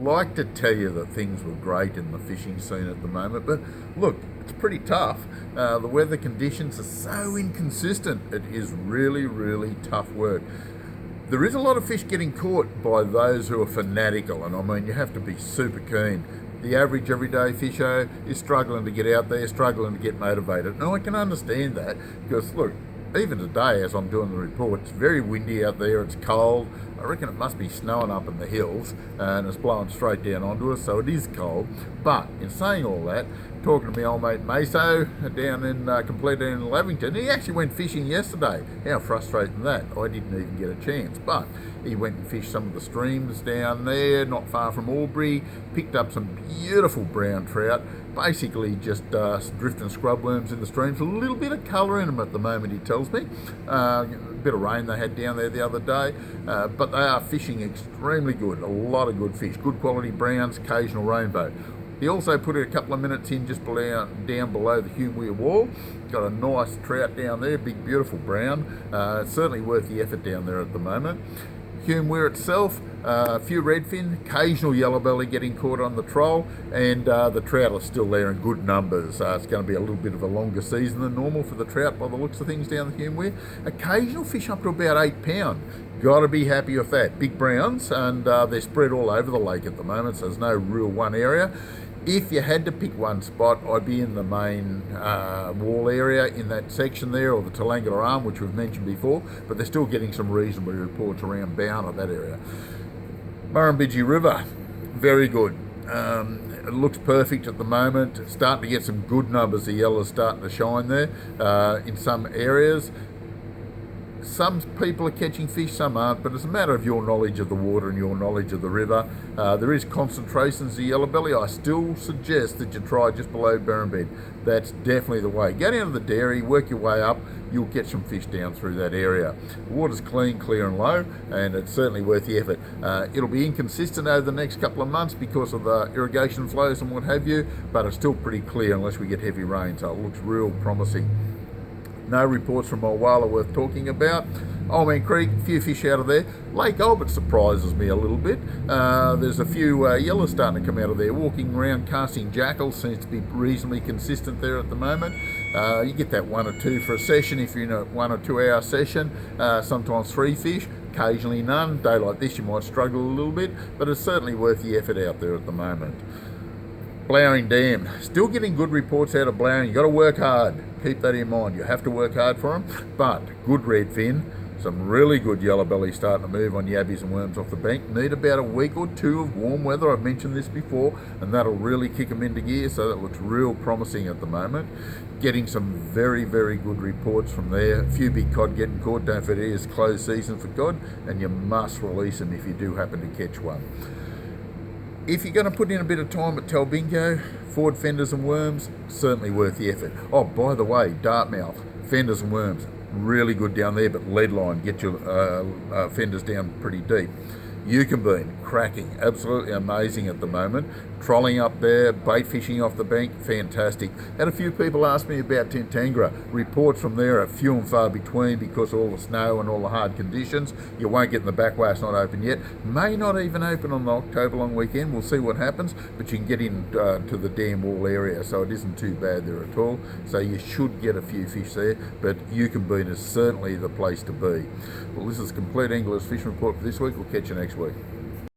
Like to tell you that things were great in the fishing scene at the moment, but look, it's pretty tough. The weather conditions are so inconsistent. It is really, really tough work. There is a lot of fish getting caught by those who are fanatical, and I mean, you have to be super keen. The average everyday fisher is struggling to get out there, struggling to get motivated. Now, I can understand that because, look, even today as I'm doing the report, it's very windy out there, it's cold. I reckon it must be snowing up in the hills and it's blowing straight down onto us, so it is cold. But in saying all that, talking to my old mate Meso down in Compleat Angler Wagga, he actually went fishing yesterday. How frustrating that. I didn't even get a chance, but he went and fished some of the streams down there, not far from Albury, picked up some beautiful brown trout, basically just drift and scrub worms in the streams, a little bit of colour in them at the moment, he tells me. A bit of rain they had down there the other day, but they are fishing extremely good, a lot of good fish, good quality browns, occasional rainbow. He also put it a couple of minutes in just down below the Hume Weir wall. Got a nice trout down there, big beautiful brown. It's certainly worth the effort down there at the moment. Hume Weir itself, a few redfin, occasional yellow belly getting caught on the troll, and the trout are still there in good numbers. It's going to be a little bit of a longer season than normal for the trout by the looks of things down the Hume Weir. Occasional fish up to about 8 pound. Got to be happy with that. Big browns, and they're spread all over the lake at the moment, so there's no real one area. If you had to pick one spot, I'd be in the main wall area in that section there, or the Talangular Arm, which we've mentioned before, but they're still getting some reasonable reports around Bownah, that area. Murrumbidgee River, very good. It looks perfect at the moment. Starting to get some good numbers. The yellow's starting to shine there in some areas. Some people are catching fish, some aren't, but it's a matter of your knowledge of the water and your knowledge of the river. There is concentrations of yellow belly. I still suggest that you try just below Berrinbed. That's definitely the way. Go down to the dairy, work your way up, you'll get some fish down through that area. The water's clean, clear and low, and it's certainly worth the effort. It'll be inconsistent over the next couple of months because of the irrigation flows and what have you, but it's still pretty clear unless we get heavy rain, so it looks real promising. No reports from Mulwala worth talking about. Old Man Creek, a few fish out of there. Lake Albert surprises me a little bit. There's a few yellows starting to come out of there. Walking around casting jackals seems to be reasonably consistent there at the moment. You get that 1 or 2 for a session if you're in a 1 or 2 hour session. Sometimes 3 fish, occasionally none. Day like this you might struggle a little bit, but it's certainly worth the effort out there at the moment. Blowering Dam, still getting good reports out of Blowering. You've got to work hard. Keep that in mind. You have to work hard for them, but good redfin, some really good yellow belly starting to move on yabbies and worms off the bank. Need about a week or 2 of warm weather. I've mentioned this before, and that'll really kick them into gear, so that looks real promising at the moment. Getting some very, very good reports from there. A few big cod getting caught. Don't forget it is closed season for cod, and you must release them if you do happen to catch one. If you're going to put in a bit of time at Talbingo, forward fenders and worms, certainly worth the effort. Oh, by the way, Dartmouth, fenders and worms, really good down there, but lead line, get your fenders down pretty deep. Eucumbean, cracking, absolutely amazing at the moment. Trolling up there, bait fishing off the bank, fantastic. Had a few people ask me about Tintangra. Reports from there are few and far between because of all the snow and all the hard conditions. You won't get in the back way, it's not open yet. May not even open on the October long weekend, we'll see what happens, but you can get in to the dam wall area, so it isn't too bad there at all. So you should get a few fish there, but Eucumbean is certainly the place to be. Well, this is Compleat Angler's Fishing Report for this week. We'll catch you next week.